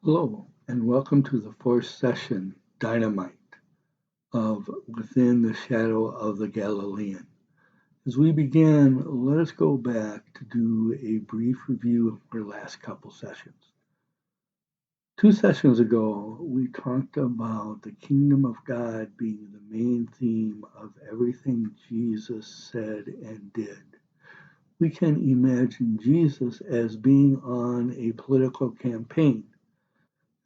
Hello, and welcome to the fourth session, Dynamite, of Within the Shadow of the Galilean. As we begin, let us go back to do a brief review of our last couple sessions. 2 sessions ago, we talked about the kingdom of God being the main theme of everything Jesus said and did. We can imagine Jesus as being on a political campaign.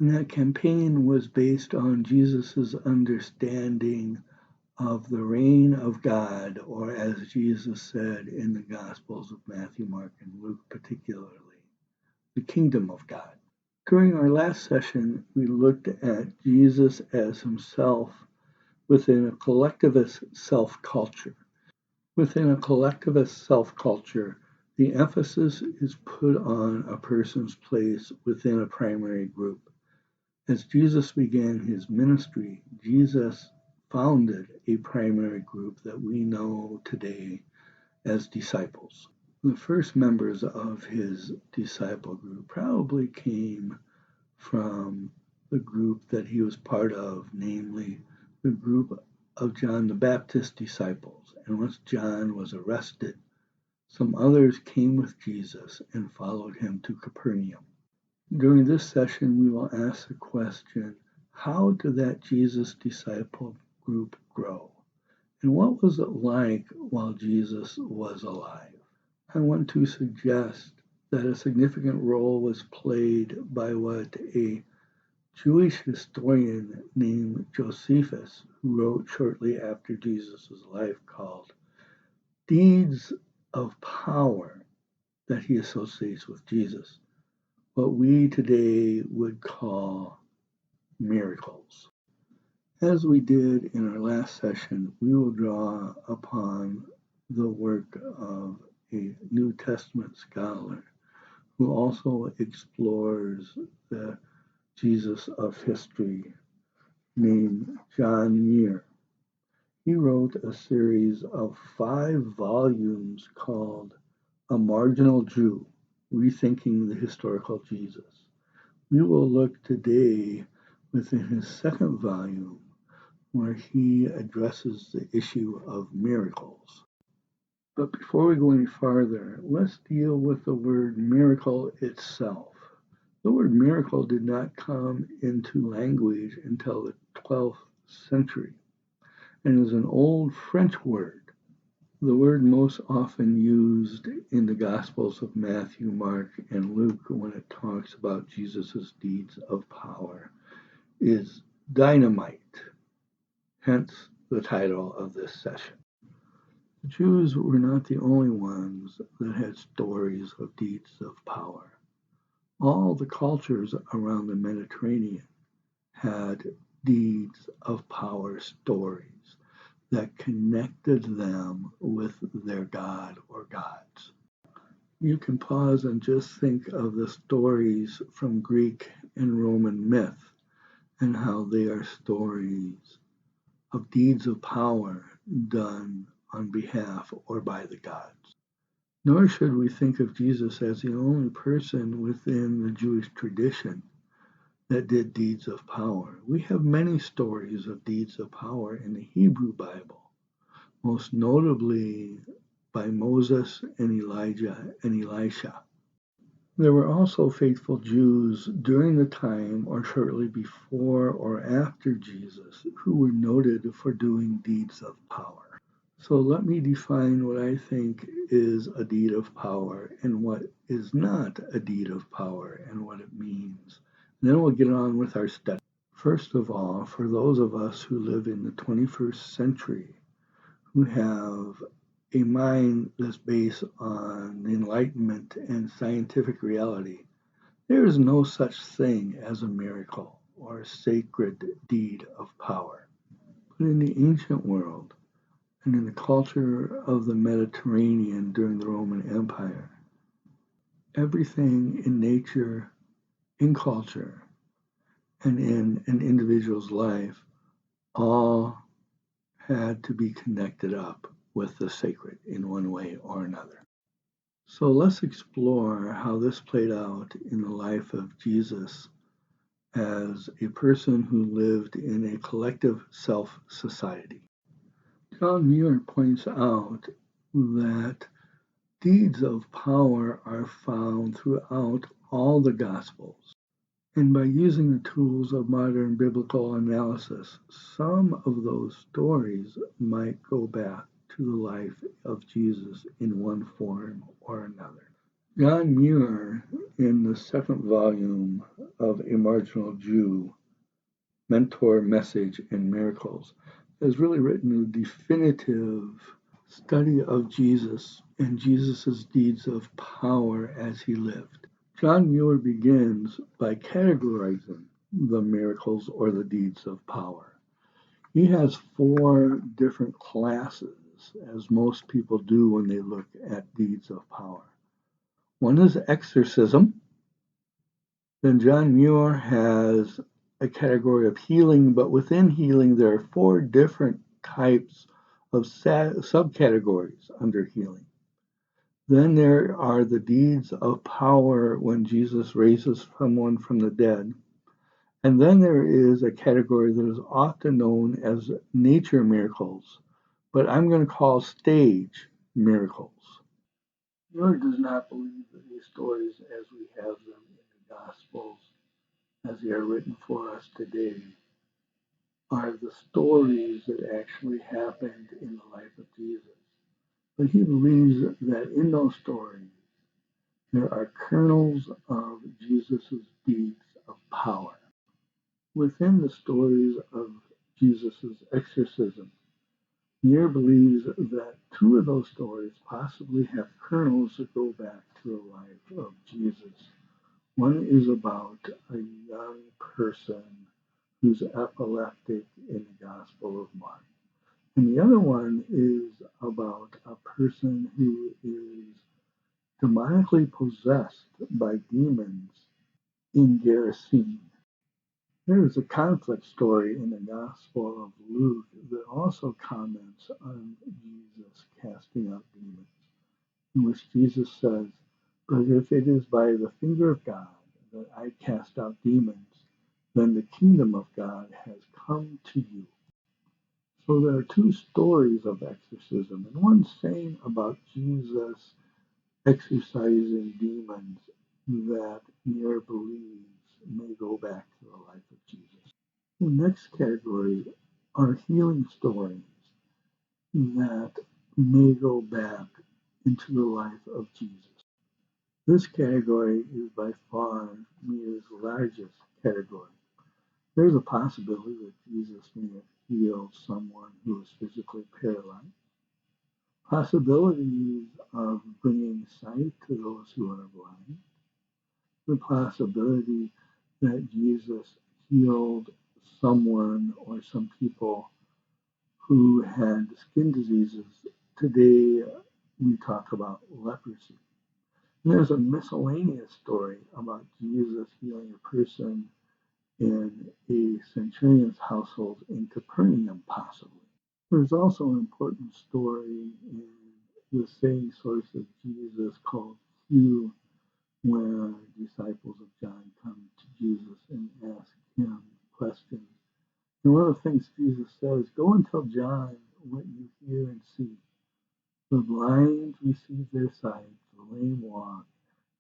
And that campaign was based on Jesus' understanding of the reign of God, or as Jesus said in the Gospels of Matthew, Mark, and Luke particularly, the kingdom of God. During our last session, we looked at Jesus as himself within a collectivist self-culture. Within a collectivist self-culture, the emphasis is put on a person's place within a primary group. As Jesus began his ministry, Jesus founded a primary group that we know today as disciples. The first members of his disciple group probably came from the group that he was part of, namely the group of John the Baptist's disciples. And once John was arrested, some others came with Jesus and followed him to Capernaum. During this session, we will ask the question, how did that Jesus disciple group grow? And what was it like while Jesus was alive? I want to suggest that a significant role was played by what a Jewish historian named Josephus, who wrote shortly after Jesus' life, called deeds of power that he associates with Jesus, what we today would call miracles. As we did in our last session, we will draw upon the work of a New Testament scholar who also explores the Jesus of history named John Muir. He wrote a series of 5 volumes called A Marginal Jew, Rethinking the Historical Jesus. We will look today within his second volume where he addresses the issue of miracles. But before we go any farther, let's deal with the word miracle itself. The word miracle did not come into language until the 12th century and is an old French word. The word most often used in the Gospels of Matthew, Mark, and Luke when it talks about Jesus' deeds of power is dynamite, hence the title of this session. The Jews were not the only ones that had stories of deeds of power. All the cultures around the Mediterranean had deeds of power stories that connected them with their god or gods. You can pause and just think of the stories from Greek and Roman myth and how they are stories of deeds of power done on behalf or by the gods. Nor should we think of Jesus as the only person within the Jewish tradition that did deeds of power. We have many stories of deeds of power in the Hebrew Bible, most notably by Moses and Elijah and Elisha. There were also faithful Jews during the time or shortly before or after Jesus who were noted for doing deeds of power. So let me define what I think is a deed of power and what is not a deed of power and what it means. And then we'll get on with our study. First of all, for those of us who live in the 21st century, who have a mind that's based on the Enlightenment and scientific reality, there is no such thing as a miracle or a sacred deed of power. But in the ancient world, and in the culture of the Mediterranean during the Roman Empire, everything in nature, in culture, and in an individual's life all had to be connected up with the sacred in one way or another. So let's explore how this played out in the life of Jesus as a person who lived in a collective self-society. John Muir points out that deeds of power are found throughout all the Gospels. And by using the tools of modern biblical analysis, some of those stories might go back to the life of Jesus in one form or another. John Muir, in the second volume of A Marginal Jew, Mentor, Message, and Miracles, has really written a definitive study of Jesus and Jesus' deeds of power as he lived. John Muir begins by categorizing the miracles or the deeds of power. He has 4 different classes, as most people do when they look at deeds of power. One is exorcism. Then John Muir has a category of healing, but within healing, there are 4 different types of subcategories under healing. Then there are the deeds of power when Jesus raises someone from the dead. And then there is a category that is often known as nature miracles, but I'm going to call stage miracles. Muir does not believe that these stories as we have them in the Gospels, as they are written for us today, are the stories that actually happened in the life of Jesus. But he believes that in those stories, there are kernels of Jesus' deeds of power. Within the stories of Jesus' exorcism, Muir believes that 2 of those stories possibly have kernels that go back to the life of Jesus. One is about a young person who's epileptic in the Gospel of Mark. And the other one is about a person who is demonically possessed by demons in Gerasene. There is a conflict story in the Gospel of Luke that also comments on Jesus casting out demons, in which Jesus says, "But if it is by the finger of God that I cast out demons, then the kingdom of God has come to you." So there are 2 stories of exorcism, and one saying about Jesus exorcising demons that Muir believes may go back to the life of Jesus. The next category are healing stories that may go back into the life of Jesus. This category is by far Muir's largest category. There's a possibility that Jesus may have healed someone who was physically paralyzed. Possibilities of bringing sight to those who are blind. The possibility that Jesus healed someone or some people who had skin diseases. Today we talk about leprosy. And there's a miscellaneous story about Jesus healing a person in a centurion's household in Capernaum, possibly. There's also an important story in the same source of Jesus called Hugh, where disciples of John come to Jesus and ask him questions. And one of the things Jesus says, "Go and tell John what you hear and see. The blind receive their sight, the lame walk,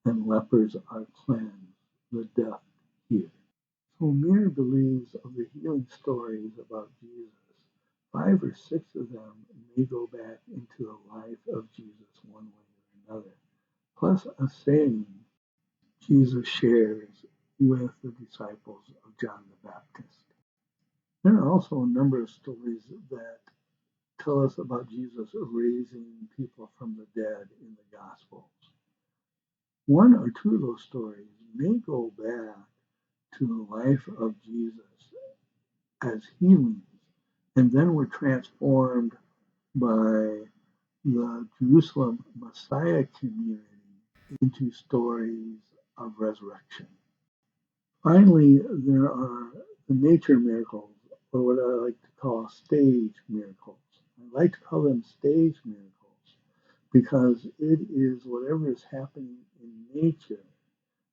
and lepers are cleansed, the deaf hear." So Mary believes of the healing stories about Jesus, 5 or 6 of them may go back into the life of Jesus one way or another, plus a saying Jesus shares with the disciples of John the Baptist. There are also a number of stories that tell us about Jesus raising people from the dead in the Gospels. 1 or 2 of those stories may go back to the life of Jesus as healings, and then were transformed by the Jerusalem Messiah community into stories of resurrection. Finally, there are the nature miracles, or what I like to call stage miracles. I like to call them stage miracles because it is whatever is happening in nature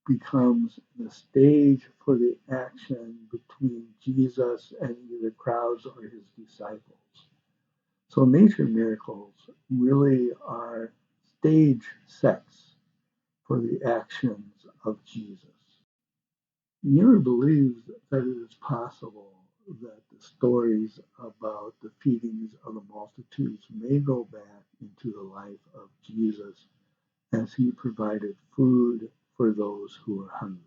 becomes the stage for the action between Jesus and either crowds or his disciples. So nature miracles really are stage sets for the actions of Jesus. Muir believes that it is possible that the stories about the feedings of the multitudes may go back into the life of Jesus as he provided food for those who were hungry.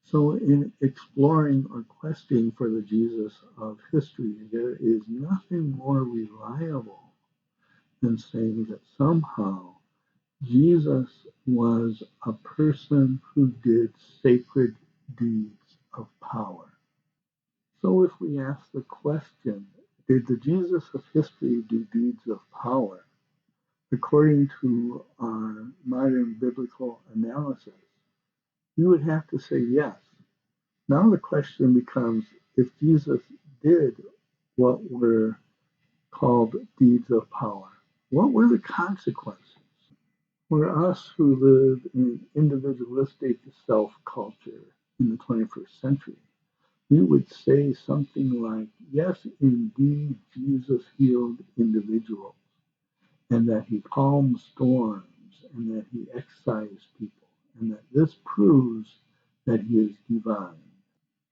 So in exploring or questing for the Jesus of history, there is nothing more reliable than saying that somehow Jesus was a person who did sacred deeds of power. So if we ask the question, did the Jesus of history do deeds of power? According to our modern biblical analysis, we would have to say yes. Now the question becomes, if Jesus did what were called deeds of power, what were the consequences? For us who live in an individualistic self-culture in the 21st century, we would say something like, yes, indeed, Jesus healed individuals, and that he calmed storms, and that he excised people, and that this proves that he is divine.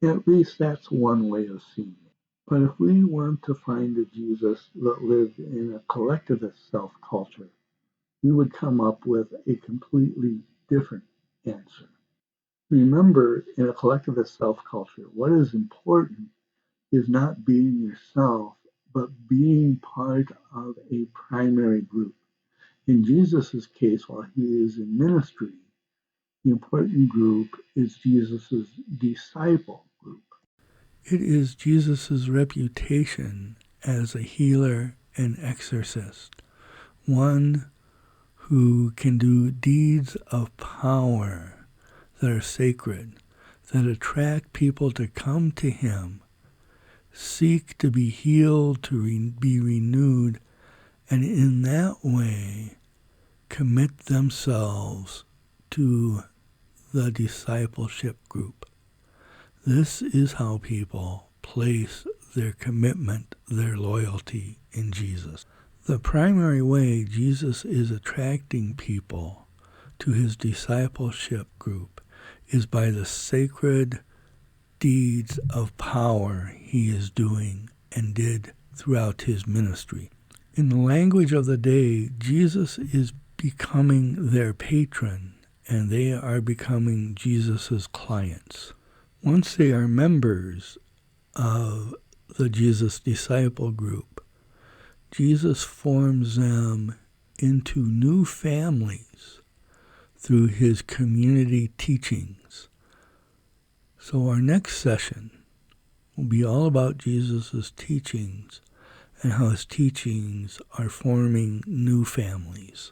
At least that's one way of seeing it. But if we want to find a Jesus that lived in a collectivist self-culture, we would come up with a completely different answer. Remember, in a collectivist self-culture, what is important is not being yourself, but being part of a primary group. In Jesus' case, while he is in ministry, the important group is Jesus' disciple group. It is Jesus' reputation as a healer and exorcist, one who can do deeds of power that are sacred, that attract people to come to him, seek to be healed, to be renewed, and in that way commit themselves to the discipleship group. This is how people place their commitment, their loyalty in Jesus. The primary way Jesus is attracting people to his discipleship group is by the sacred deeds of power he is doing and did throughout his ministry. In the language of the day, Jesus is becoming their patron, and they are becoming Jesus' clients. Once they are members of the Jesus disciple group, Jesus forms them into new families through his community teachings. So our next session will be all about Jesus' teachings and how his teachings are forming new families.